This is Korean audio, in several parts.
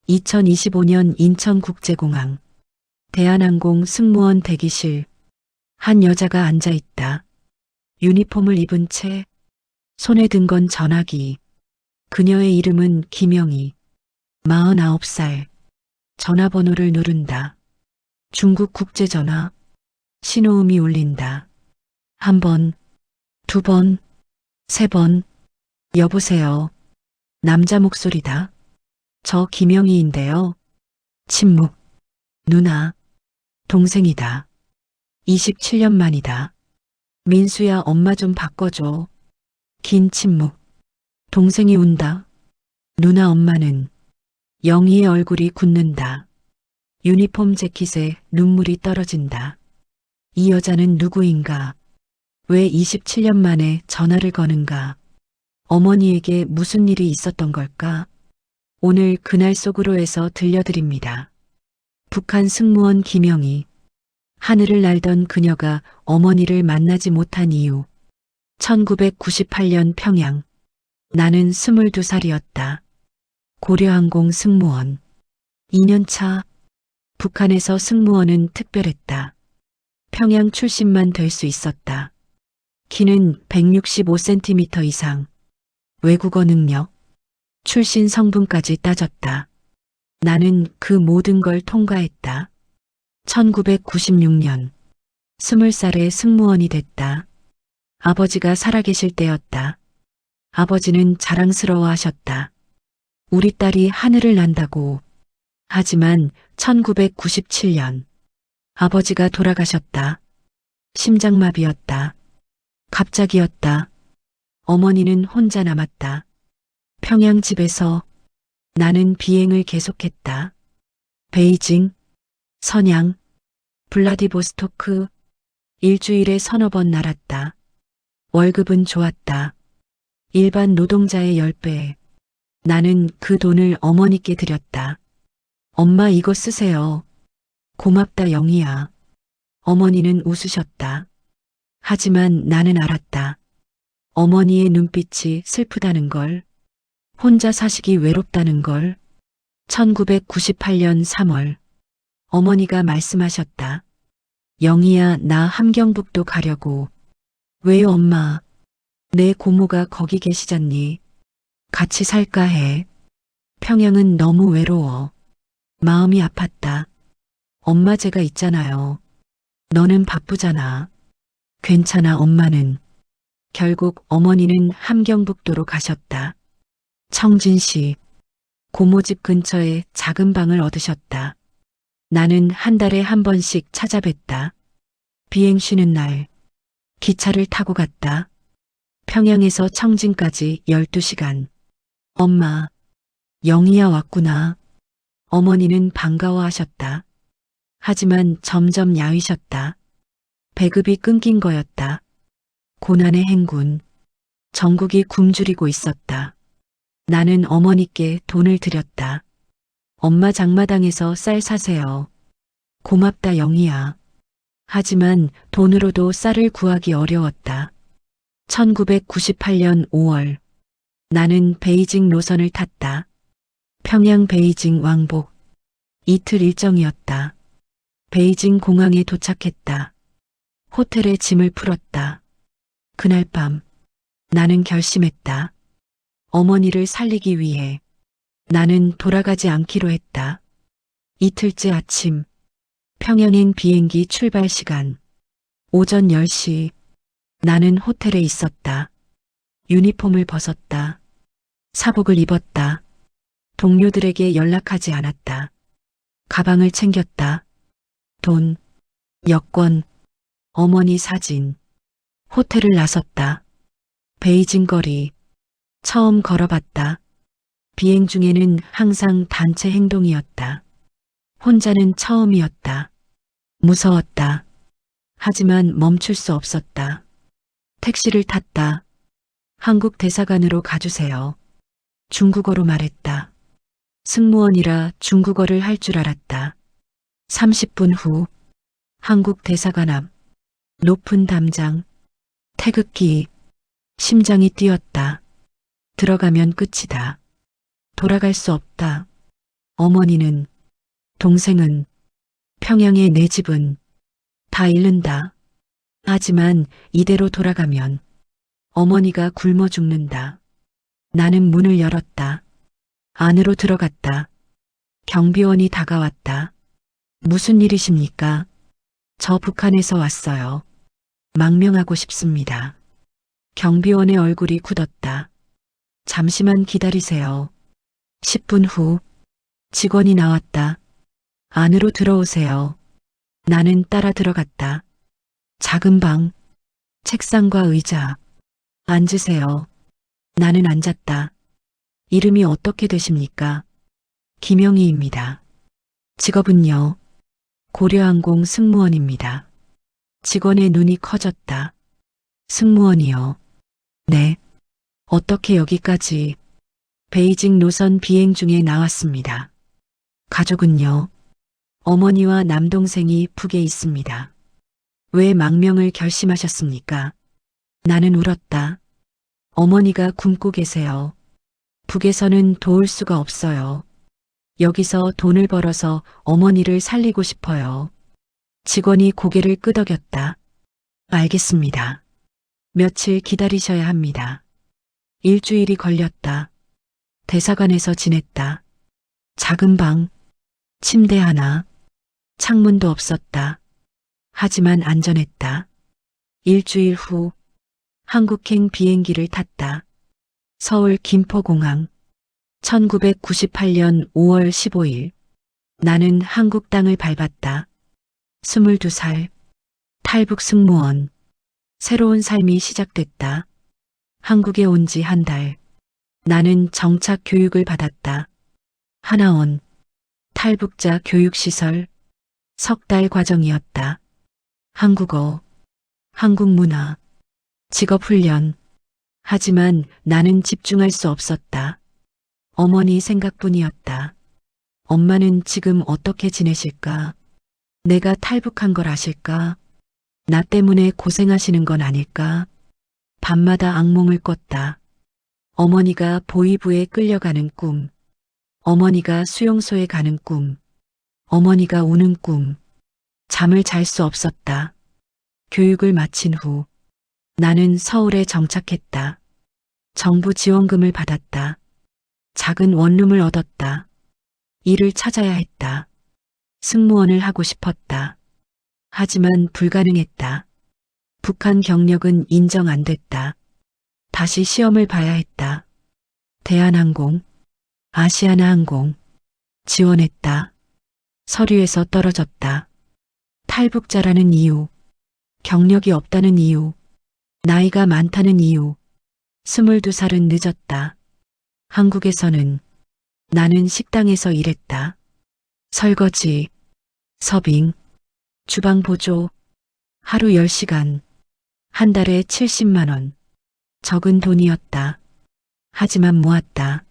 2025년 인천국제공항 대한항공 승무원 대기실. 한 여자가 앉아 있다. 유니폼을 입은 채 손에 든 건 전화기. 그녀의 이름은 김영희. 49살. 전화번호를 누른다. 중국 국제전화. 신호음이 울린다. 한 번, 두 번, 세 번. 여보세요. 남자 목소리다. 저 김영희인데요. 침묵. 누나. 동생이다. 27년 만이다. 민수야, 엄마 좀 바꿔줘. 긴 침묵. 동생이 운다. 누나, 엄마는. 영희의 얼굴이 굳는다. 유니폼 재킷에 눈물이 떨어진다. 이 여자는 누구인가? 왜 27년 만에 전화를 거는가? 어머니에게 무슨 일이 있었던 걸까? 오늘 그날 속으로에서 들려드립니다. 북한 승무원 김영희. 하늘을 날던 그녀가 어머니를 만나지 못한 이유. 1998년 평양. 나는 22살이었다. 고려항공 승무원. 2년차. 북한에서 승무원은 특별했다. 평양 출신만 될 수 있었다. 키는 165cm 이상. 외국어 능력. 출신 성분까지 따졌다. 나는 그 모든 걸 통과했다. 1996년 20살에 승무원이 됐다. 아버지가 살아계실 때였다. 아버지는 자랑스러워하셨다. 우리 딸이 하늘을 난다고. 하지만 1997년 아버지가 돌아가셨다. 심장마비였다. 갑자기였다. 어머니는 혼자 남았다. 평양 집에서 나는 비행을 계속했다. 베이징, 선양, 블라디보스토크. 일주일에 서너 번 날았다. 월급은 좋았다. 일반 노동자의 10배. 나는 그 돈을 어머니께 드렸다. 엄마, 이거 쓰세요. 고맙다, 영희야. 어머니는 웃으셨다. 하지만 나는 알았다. 어머니의 눈빛이 슬프다는 걸. 혼자 사시기 외롭다는 걸. 1998년 3월 어머니가 말씀하셨다. 영희야, 나 함경북도 가려고. 왜요, 엄마? 내 고모가 거기 계시잖니. 같이 살까 해. 평양은 너무 외로워. 마음이 아팠다. 엄마, 제가 있잖아요. 너는 바쁘잖아. 괜찮아, 엄마는. 결국 어머니는 함경북도로 가셨다. 청진시. 고모집 근처에 작은 방을 얻으셨다. 나는 한 달에 한 번씩 찾아뵀다. 비행 쉬는 날 기차를 타고 갔다. 평양에서 청진까지 12시간. 엄마, 영희야 왔구나. 어머니는 반가워하셨다. 하지만 점점 야위셨다. 배급이 끊긴 거였다. 고난의 행군. 전국이 굶주리고 있었다. 나는 어머니께 돈을 드렸다. 엄마, 장마당에서 쌀 사세요. 고맙다, 영희야. 하지만 돈으로도 쌀을 구하기 어려웠다. 1998년 5월 나는 베이징 노선을 탔다. 평양 베이징 왕복. 이틀 일정이었다. 베이징 공항에 도착했다. 호텔에 짐을 풀었다. 그날 밤 나는 결심했다. 어머니를 살리기 위해 나는 돌아가지 않기로 했다. 이틀째 아침 평양행 비행기 출발 시간 오전 10시. 나는 호텔에 있었다. 유니폼을 벗었다. 사복을 입었다. 동료들에게 연락하지 않았다. 가방을 챙겼다. 돈, 여권, 어머니 사진. 호텔을 나섰다. 베이징 거리. 처음 걸어봤다. 비행 중에는 항상 단체 행동이었다. 혼자는 처음이었다. 무서웠다. 하지만 멈출 수 없었다. 택시를 탔다. 한국 대사관으로 가주세요. 중국어로 말했다. 승무원이라 중국어를 할 줄 알았다. 30분 후 한국 대사관 앞. 높은 담장. 태극기. 심장이 뛰었다. 들어가면 끝이다. 돌아갈 수 없다. 어머니는, 동생은, 평양의 내 집은 다 잃는다. 하지만 이대로 돌아가면 어머니가 굶어 죽는다. 나는 문을 열었다. 안으로 들어갔다. 경비원이 다가왔다. 무슨 일이십니까? 저 북한에서 왔어요. 망명하고 싶습니다. 경비원의 얼굴이 굳었다. 잠시만 기다리세요. 10분 후 직원이 나왔다. 안으로 들어오세요. 나는 따라 들어갔다. 작은 방, 책상과 의자. 앉으세요. 나는 앉았다. 이름이 어떻게 되십니까? 김영희입니다. 직업은요? 고려항공 승무원입니다. 직원의 눈이 커졌다. 승무원이요? 네. 어떻게 여기까지? 베이징 노선 비행 중에 나왔습니다. 가족은요? 어머니와 남동생이 북에 있습니다. 왜 망명을 결심하셨습니까? 나는 울었다. 어머니가 굶고 계세요. 북에서는 도울 수가 없어요. 여기서 돈을 벌어서 어머니를 살리고 싶어요. 직원이 고개를 끄덕였다. 알겠습니다. 며칠 기다리셔야 합니다. 일주일이 걸렸다. 대사관에서 지냈다. 작은 방, 침대 하나, 창문도 없었다. 하지만 안전했다. 일주일 후 한국행 비행기를 탔다. 서울 김포공항. 1998년 5월 15일. 나는 한국 땅을 밟았다. 22살. 탈북 승무원. 새로운 삶이 시작됐다. 한국에 온 지 한 달. 나는 정착 교육을 받았다. 하나원. 탈북자 교육시설. 석 달 과정이었다. 한국어, 한국 문화, 직업훈련. 하지만 나는 집중할 수 없었다. 어머니 생각뿐이었다. 엄마는 지금 어떻게 지내실까? 내가 탈북한 걸 아실까? 나 때문에 고생하시는 건 아닐까? 밤마다 악몽을 꿨다. 어머니가 보위부에 끌려가는 꿈. 어머니가 수용소에 가는 꿈. 어머니가 우는 꿈. 잠을 잘 수 없었다. 교육을 마친 후 나는 서울에 정착했다. 정부 지원금을 받았다. 작은 원룸을 얻었다. 일을 찾아야 했다. 승무원을 하고 싶었다. 하지만 불가능했다. 북한 경력은 인정 안 됐다. 다시 시험을 봐야 했다. 대한항공, 아시아나항공 지원했다. 서류에서 떨어졌다. 탈북자라는 이유, 경력이 없다는 이유, 나이가 많다는 이유. 22살은 늦었다. 한국에서는 나는 식당에서 일했다. 설거지, 서빙, 주방 보조, 하루 10시간, 한 달에 70만 원. 적은 돈이었다. 하지만 모았다.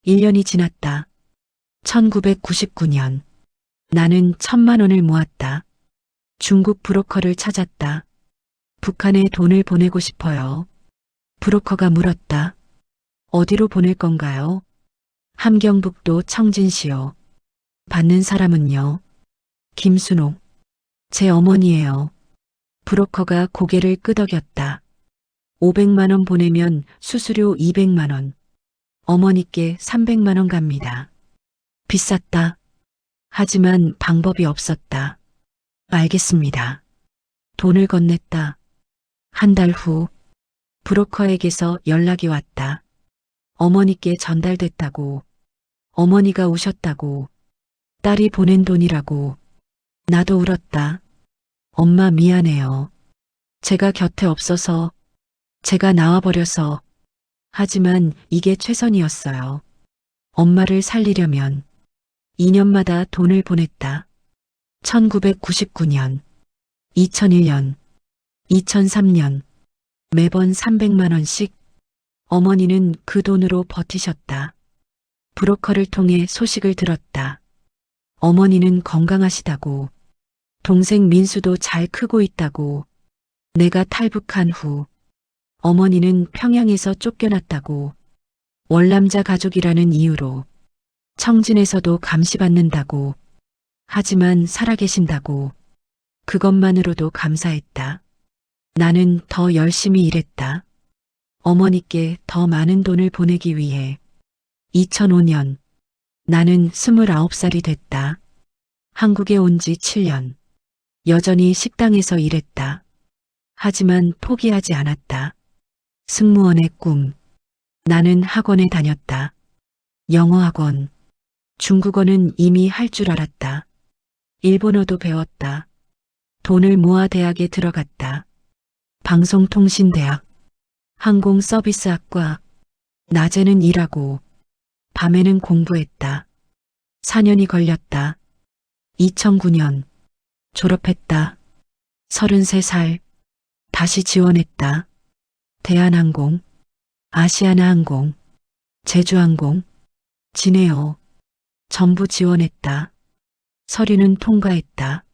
1년이 지났다. 1999년. 나는 1,000만 원을 모았다. 중국 브로커를 찾았다. 북한에 돈을 보내고 싶어요. 브로커가 물었다. 어디로 보낼 건가요? 함경북도 청진시요. 받는 사람은요? 김순옥. 제 어머니예요. 브로커가 고개를 끄덕였다. 500만 원 보내면 수수료 200만 원. 어머니께 300만 원 갑니다. 비쌌다. 하지만 방법이 없었다. 알겠습니다. 돈을 건넸다. 한 달 후 브로커에게서 연락이 왔다. 어머니께 전달됐다고. 어머니가 우셨다고. 딸이 보낸 돈이라고. 나도 울었다. 엄마 미안해요. 제가 곁에 없어서, 제가 나와버려서. 하지만 이게 최선이었어요. 엄마를 살리려면 2년마다 돈을 보냈다. 1999년, 2001년, 2003년, 매번 300만 원씩. 어머니는 그 돈으로 버티셨다. 브로커를 통해 소식을 들었다. 어머니는 건강하시다고. 동생 민수도 잘 크고 있다고. 내가 탈북한 후 어머니는 평양에서 쫓겨났다고. 월남자 가족이라는 이유로 청진에서도 감시받는다고. 하지만 살아계신다고. 그것만으로도 감사했다. 나는 더 열심히 일했다. 어머니께 더 많은 돈을 보내기 위해. 2005년 나는 29살이 됐다. 한국에 온 지 7년. 여전히 식당에서 일했다. 하지만 포기하지 않았다. 승무원의 꿈. 나는 학원에 다녔다. 영어학원. 중국어는 이미 할 줄 알았다. 일본어도 배웠다. 돈을 모아 대학에 들어갔다. 방송통신대학, 항공서비스학과. 낮에는 일하고 밤에는 공부했다. 4년이 걸렸다. 2009년 졸업했다. 33살. 다시 지원했다. 대한항공, 아시아나항공, 제주항공, 진에어. 전부 지원했다. 서류는 통과했다.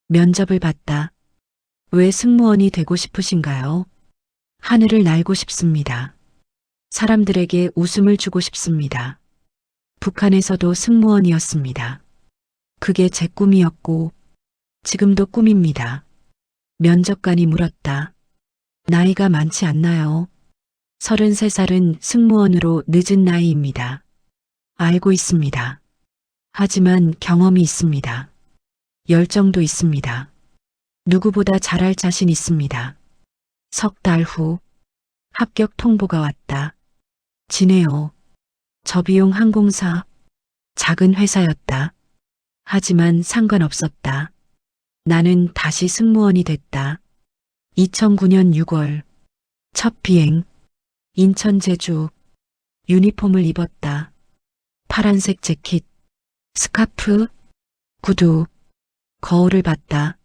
면접을 봤다. 왜 승무원이 되고 싶으신가요? 하늘을 날고 싶습니다. 사람들에게 웃음을 주고 싶습니다. 북한에서도 승무원이었습니다. 그게 제 꿈이었고 지금도 꿈입니다. 면접관이 물었다. 나이가 많지 않나요? 33살은 승무원으로 늦은 나이입니다. 알고 있습니다. 하지만 경험이 있습니다. 열정도 있습니다. 누구보다 잘할 자신 있습니다. 석 달 후 합격 통보가 왔다. 진에어. 저비용 항공사. 작은 회사였다. 하지만 상관없었다. 나는 다시 승무원이 됐다. 2009년 6월 첫 비행. 인천 제주. 유니폼을 입었다. 파란색 재킷, 스카프, 구두. 거울을 봤다.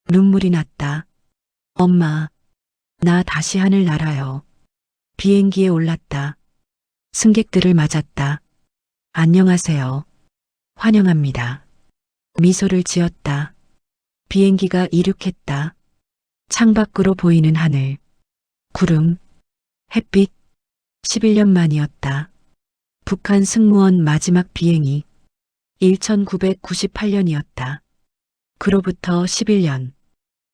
눈물이 났다. 엄마, 나 다시 하늘 날아요. 비행기에 올랐다. 승객들을 맞았다. 안녕하세요. 환영합니다. 미소를 지었다. 비행기가 이륙했다. 창밖으로 보이는 하늘, 구름, 햇빛. 11년 만이었다. 북한 승무원 마지막 비행이 1998년이었다. 그로부터 11년.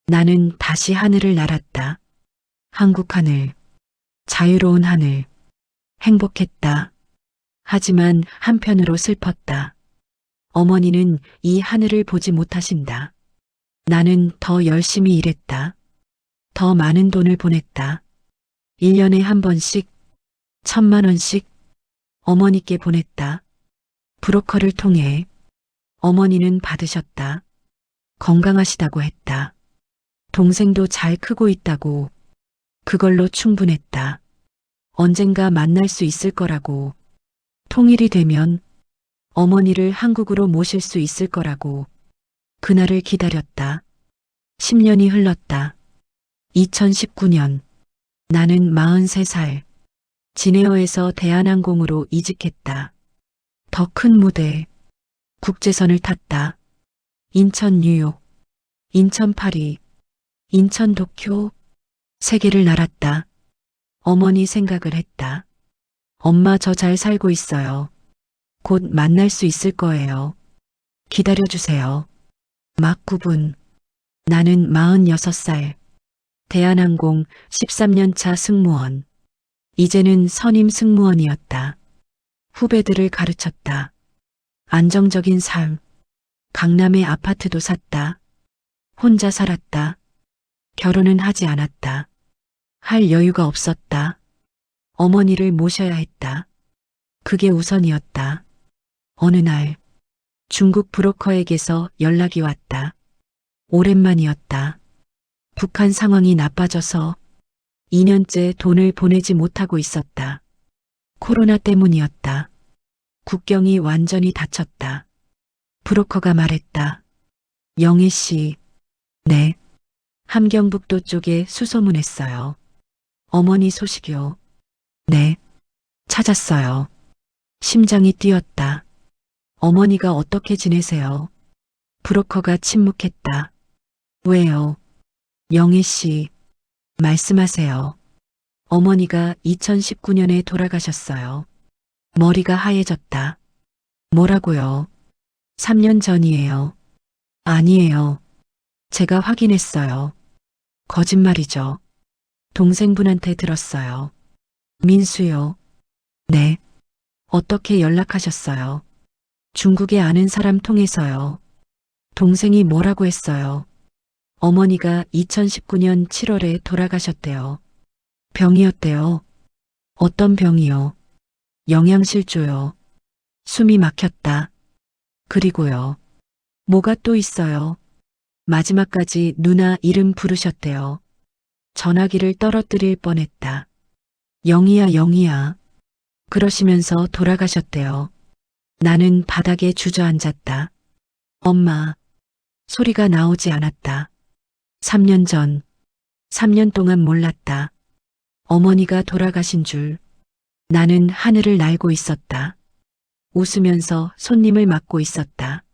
나는 다시 하늘을 날았다. 한국 하늘, 자유로운 하늘. 행복했다. 하지만 한편으로 슬펐다. 어머니는 이 하늘을 보지 못하신다. 나는 더 열심히 일했다. 더 많은 돈을 보냈다. 1년에 한 번씩, 1,000만 원씩 어머니께 보냈다. 브로커를 통해. 어머니는 받으셨다. 건강하시다고 했다. 동생도 잘 크고 있다고. 그걸로 충분했다. 언젠가 만날 수 있을 거라고. 통일이 되면 어머니를 한국으로 모실 수 있을 거라고. 그날을 기다렸다. 10년이 흘렀다. 2019년 나는 43살. 진에어에서 대한항공으로 이직했다. 더 큰 무대. 국제선을 탔다. 인천 뉴욕, 인천 파리, 인천 도쿄. 세계를 날았다. 어머니 생각을 했다. 엄마 저 잘 살고 있어요. 곧 만날 수 있을 거예요. 기다려주세요. 막 9분. 나는 46살. 대한항공 13년차 승무원. 이제는 선임 승무원이었다. 후배들을 가르쳤다. 안정적인 삶. 강남에 아파트도 샀다. 혼자 살았다. 결혼은 하지 않았다. 할 여유가 없었다. 어머니를 모셔야 했다. 그게 우선이었다. 어느 날 중국 브로커에게서 연락이 왔다. 오랜만이었다. 북한 상황이 나빠져서 2년째 돈을 보내지 못하고 있었다. 코로나 때문이었다. 국경이 완전히 닫혔다. 브로커가 말했다. 영애 씨, 네. 함경북도 쪽에 수소문했어요. 어머니 소식이요. 네. 찾았어요. 심장이 뛰었다. 어머니가 어떻게 지내세요? 브로커가 침묵했다. 왜요? 영애 씨, 말씀하세요. 어머니가 2019년에 돌아가셨어요. 머리가 하얘졌다. 뭐라고요? 3년 전이에요. 아니에요. 제가 확인했어요. 거짓말이죠. 동생분한테 들었어요. 민수요. 네. 어떻게 연락하셨어요? 중국에 아는 사람 통해서요. 동생이 뭐라고 했어요? 어머니가 2019년 7월에 돌아가셨대요. 병이었대요. 어떤 병이요? 영양실조요. 숨이 막혔다. 그리고요. 뭐가 또 있어요? 마지막까지 누나 이름 부르셨대요. 전화기를 떨어뜨릴 뻔했다. 영희야, 영희야. 그러시면서 돌아가셨대요. 나는 바닥에 주저앉았다. 엄마. 소리가 나오지 않았다. 3년 전, 3년 동안 몰랐다. 어머니가 돌아가신 줄. 나는 하늘을 날고 있었다. 웃으면서 손님을 맞고 있었다.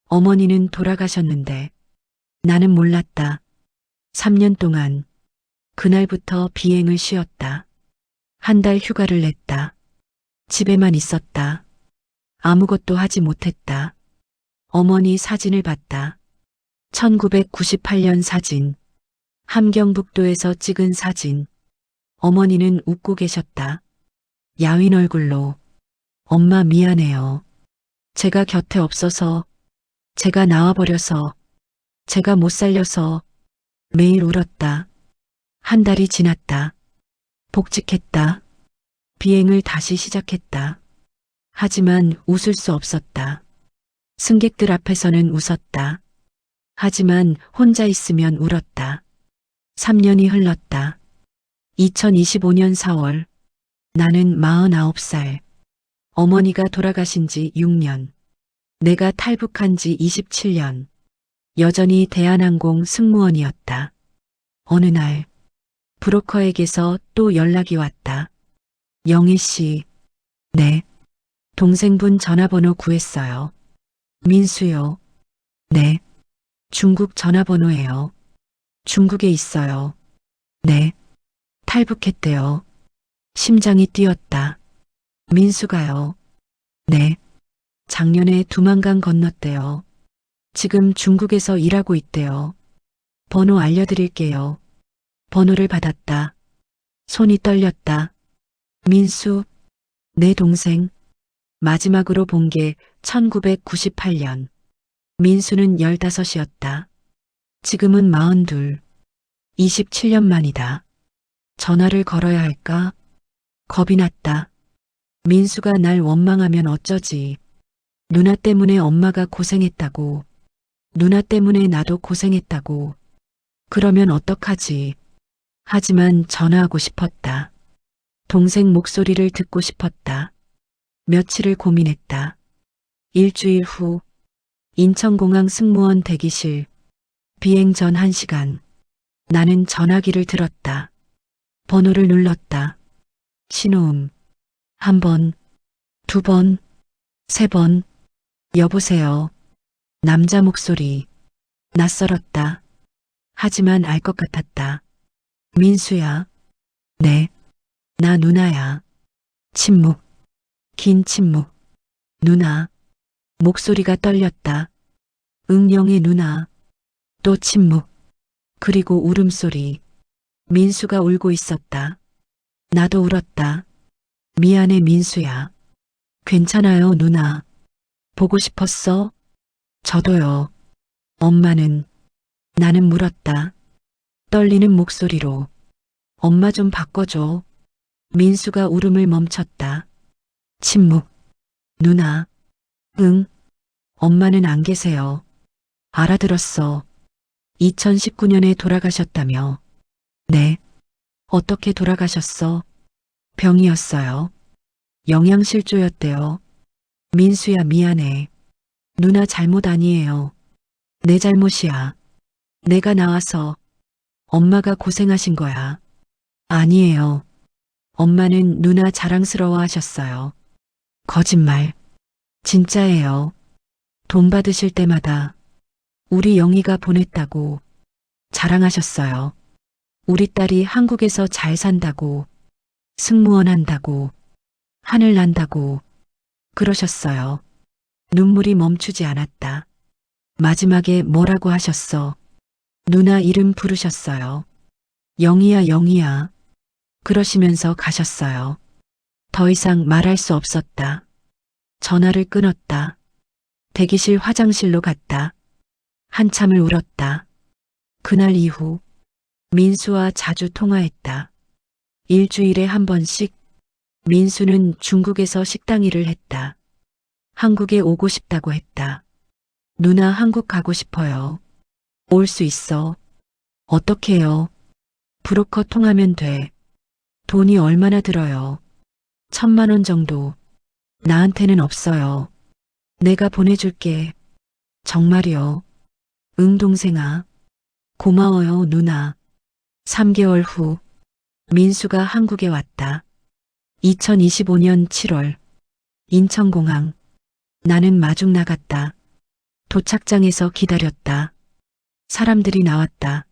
어머니는 돌아가셨는데 나는 몰랐다. 3년 동안 그날부터 비행을 쉬었다. 한 달 휴가를 냈다. 집에만 있었다. 아무것도 하지 못했다. 어머니 사진을 봤다. 1998년 사진. 함경북도에서 찍은 사진. 어머니는 웃고 계셨다. 야윈 얼굴로. 엄마 미안해요. 제가 곁에 없어서, 제가 나와버려서, 제가 못 살려서 매일 울었다. 한 달이 지났다. 복직했다. 비행을 다시 시작했다. 하지만 웃을 수 없었다. 승객들 앞에서는 웃었다. 하지만 혼자 있으면 울었다. 3년이 흘렀다. 2025년 4월. 나는 49살. 어머니가 돌아가신 지 6년. 내가 탈북한 지 27년. 여전히 대한항공 승무원이었다. 어느 날 브로커에게서 또 연락이 왔다. 영희 씨. 네. 동생분 전화번호 구했어요. 민수요. 네. 중국 전화번호예요. 중국에 있어요. 네. 탈북했대요. 심장이 뛰었다. 민수가요. 네. 작년에 두만강 건넜대요. 지금 중국에서 일하고 있대요. 번호 알려드릴게요. 번호를 받았다. 손이 떨렸다. 민수, 내 동생. 마지막으로 본 게 1998년. 민수는 15이었다. 지금은 42. 27년 만이다. 전화를 걸어야 할까? 겁이 났다. 민수가 날 원망하면 어쩌지. 누나 때문에 엄마가 고생했다고. 누나 때문에 나도 고생했다고. 그러면 어떡하지. 하지만 전화하고 싶었다. 동생 목소리를 듣고 싶었다. 며칠을 고민했다. 일주일 후 인천공항 승무원 대기실. 비행 전 1시간. 나는 전화기를 들었다. 번호를 눌렀다. 신호음. 1번, 2번, 3번. 여보세요. 남자 목소리. 낯설었다. 하지만 알 것 같았다. 민수야. 네. 나 누나야. 침묵. 긴 침묵. 누나. 목소리가 떨렸다. 응영의 누나. 또 침묵. 그리고 울음소리. 민수가 울고 있었다. 나도 울었다. 미안해 민수야. 괜찮아요 누나. 보고 싶었어? 저도요. 엄마는? 나는 물었다. 떨리는 목소리로. 엄마 좀 바꿔줘. 민수가 울음을 멈췄다. 침묵. 누나. 응. 엄마는 안 계세요. 알아들었어. 2019년에 돌아가셨다며. 네. 어떻게 돌아가셨어? 병이었어요. 영양실조였대요. 민수야 미안해. 누나 잘못 아니에요. 내 잘못이야. 내가 나와서 엄마가 고생하신 거야. 아니에요. 엄마는 누나 자랑스러워 하셨어요. 거짓말. 진짜예요. 돈 받으실 때마다 우리 영희가 보냈다고 자랑하셨어요. 우리 딸이 한국에서 잘 산다고, 승무원 한다고, 하늘 난다고 그러셨어요. 눈물이 멈추지 않았다. 마지막에 뭐라고 하셨어? 누나 이름 부르셨어요. 영희야, 영희야. 그러시면서 가셨어요. 더 이상 말할 수 없었다. 전화를 끊었다. 대기실 화장실로 갔다. 한참을 울었다. 그날 이후 민수와 자주 통화했다. 일주일에 한 번씩. 민수는 중국에서 식당 일을 했다. 한국에 오고 싶다고 했다. 누나 한국 가고 싶어요. 올 수 있어. 어떻게 해요? 브로커 통하면 돼. 돈이 얼마나 들어요? 1,000만 원 정도. 나한테는 없어요. 내가 보내줄게. 정말이요. 응, 동생아. 고마워요, 누나. 3개월 후 민수가 한국에 왔다. 2025년 7월 인천공항. 나는 마중 나갔다. 도착장에서 기다렸다. 사람들이 나왔다.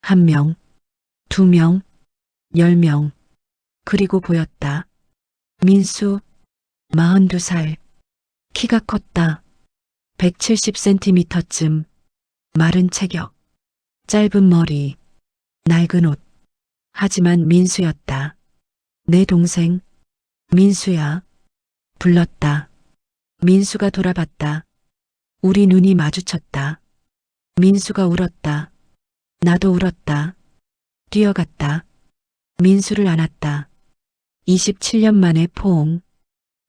1명, 2명, 10명. 그리고 보였다. 민수, 42살. 키가 컸다. 170cm쯤. 마른 체격. 짧은 머리. 낡은 옷. 하지만 민수였다. 내 동생. 민수야. 불렀다. 민수가 돌아봤다. 우리 눈이 마주쳤다. 민수가 울었다. 나도 울었다. 뛰어갔다. 민수를 안았다. 27년 만에 포옹.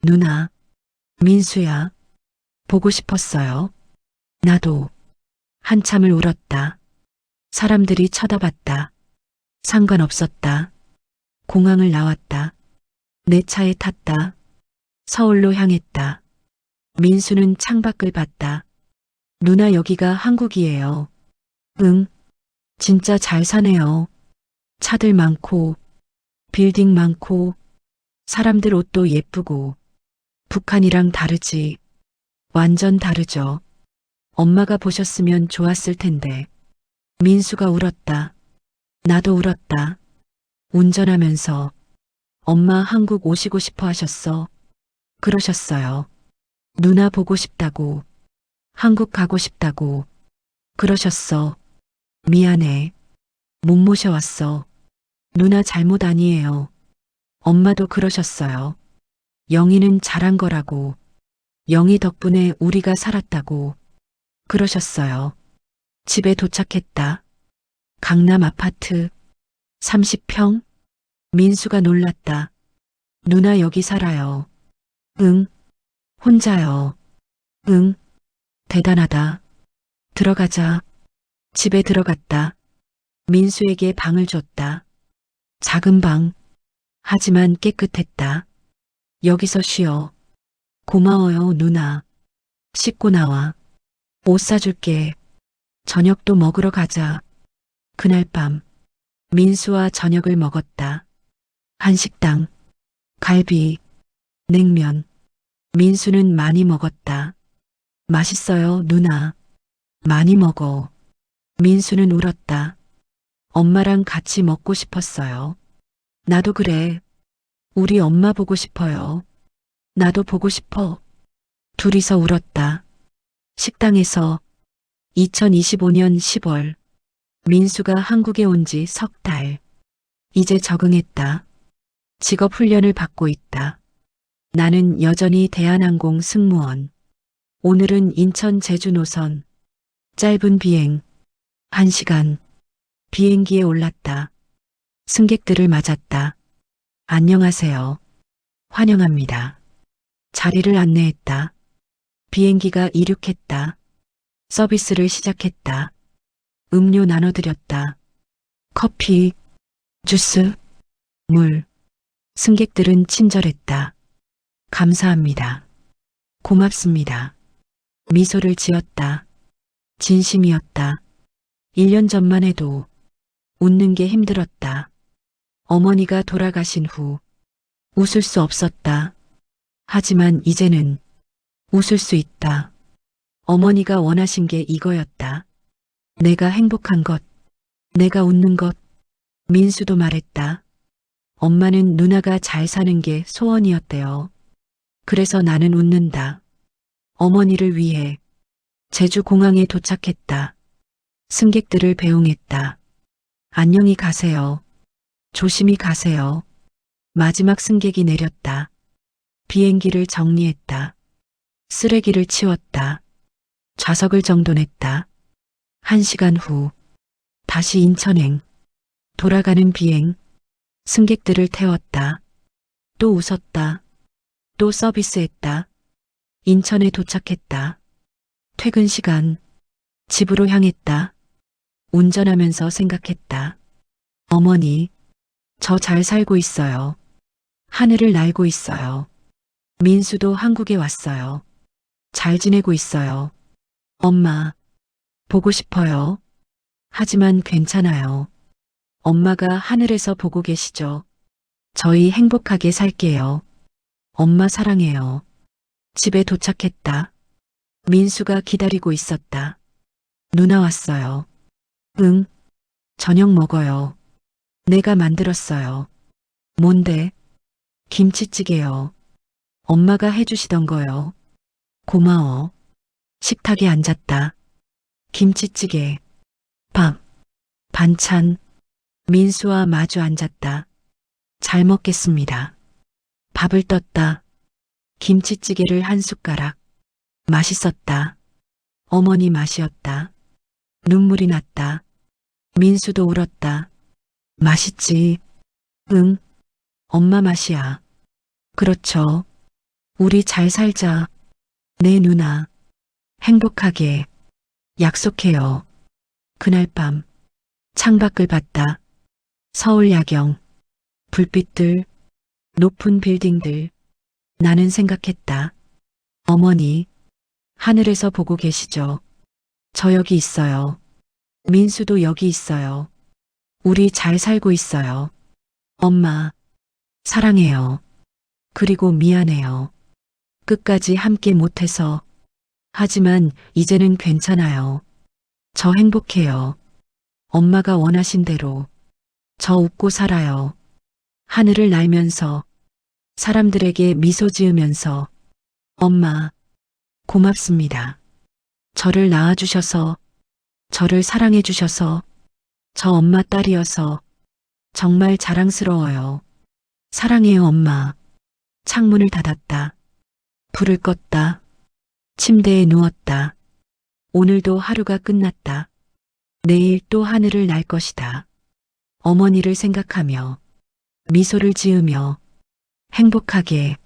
누나. 민수야. 보고 싶었어요. 나도. 한참을 울었다. 사람들이 쳐다봤다. 상관없었다. 공항을 나왔다. 내 차에 탔다. 서울로 향했다. 민수는 창밖을 봤다. 누나 여기가 한국이에요. 응. 진짜 잘 사네요. 차들 많고, 빌딩 많고, 사람들 옷도 예쁘고, 북한이랑 다르지. 완전 다르죠. 엄마가 보셨으면 좋았을 텐데. 민수가 울었다. 나도 울었다. 운전하면서 엄마 한국 오시고 싶어 하셨어. 그러셨어요. 누나 보고 싶다고. 한국 가고 싶다고. 그러셨어. 미안해. 못 모셔왔어. 누나 잘못 아니에요. 엄마도 그러셨어요. 영희는 잘한 거라고. 영희 덕분에 우리가 살았다고. 그러셨어요. 집에 도착했다. 강남 아파트. 30평? 민수가 놀랐다. 누나 여기 살아요. 응. 혼자요. 응. 대단하다. 들어가자. 집에 들어갔다. 민수에게 방을 줬다. 작은 방. 하지만 깨끗했다. 여기서 쉬어. 고마워요, 누나. 씻고 나와. 옷 사줄게. 저녁도 먹으러 가자. 그날 밤 민수와 저녁을 먹었다. 한식당, 갈비, 냉면. 민수는 많이 먹었다. 맛있어요, 누나. 많이 먹어. 민수는 울었다. 엄마랑 같이 먹고 싶었어요. 나도 그래. 우리 엄마 보고 싶어요. 나도 보고 싶어. 둘이서 울었다. 식당에서 2025년 10월 민수가 한국에 온 지 석 달. 이제 적응했다. 직업 훈련을 받고 있다. 나는 여전히 대한항공 승무원. 오늘은 인천 제주 노선. 짧은 비행. 1시간. 비행기에 올랐다. 승객들을 맞았다. 안녕하세요. 환영합니다. 자리를 안내했다. 비행기가 이륙했다. 서비스를 시작했다. 음료 나눠드렸다. 커피, 주스, 물. 승객들은 친절했다. 감사합니다. 고맙습니다. 미소를 지었다. 진심이었다. 1년 전만 해도 웃는 게 힘들었다. 어머니가 돌아가신 후 웃을 수 없었다. 하지만 이제는 웃을 수 있다. 어머니가 원하신 게 이거였다. 내가 행복한 것, 내가 웃는 것. 민수도 말했다. 엄마는 누나가 잘 사는 게 소원이었대요. 그래서 나는 웃는다. 어머니를 위해 제주 공항에 도착했다. 승객들을 배웅했다. 안녕히 가세요. 조심히 가세요. 마지막 승객이 내렸다. 비행기를 정리했다. 쓰레기를 치웠다. 좌석을 정돈했다. 1시간 후 다시 인천행. 돌아가는 비행. 승객들을 태웠다. 또 웃었다. 또 서비스했다. 인천에 도착했다. 퇴근 시간. 집으로 향했다. 운전하면서 생각했다. 어머니, 저 잘 살고 있어요. 하늘을 날고 있어요. 민수도 한국에 왔어요. 잘 지내고 있어요. 엄마, 보고 싶어요. 하지만 괜찮아요. 엄마가 하늘에서 보고 계시죠. 저희 행복하게 살게요. 엄마 사랑해요. 집에 도착했다. 민수가 기다리고 있었다. 누나 왔어요. 응, 저녁 먹어요. 내가 만들었어요. 뭔데? 김치찌개요. 엄마가 해주시던 거요. 고마워. 식탁에 앉았다. 김치찌개, 밥, 반찬. 민수와 마주 앉았다. 잘 먹겠습니다. 밥을 떴다. 김치찌개를 한 숟가락. 맛있었다. 어머니 맛이었다. 눈물이 났다. 민수도 울었다. 맛있지? 응, 엄마 맛이야. 그렇죠. 우리 잘 살자. 네 누나. 행복하게. 약속해요. 그날 밤 창밖을 봤다. 서울 야경. 불빛들. 높은 빌딩들. 나는 생각했다. 어머니, 하늘에서 보고 계시죠? 저 여기 있어요. 민수도 여기 있어요. 우리 잘 살고 있어요. 엄마, 사랑해요. 그리고 미안해요. 끝까지 함께 못해서. 하지만 이제는 괜찮아요. 저 행복해요. 엄마가 원하신 대로. 저 웃고 살아요. 하늘을 날면서. 사람들에게 미소 지으면서. 엄마, 고맙습니다. 저를 낳아주셔서, 저를 사랑해주셔서, 저 엄마 딸이어서 정말 자랑스러워요. 사랑해요, 엄마. 창문을 닫았다. 불을 껐다. 침대에 누웠다. 오늘도 하루가 끝났다. 내일 또 하늘을 날 것이다. 어머니를 생각하며, 미소를 지으며, 행복하게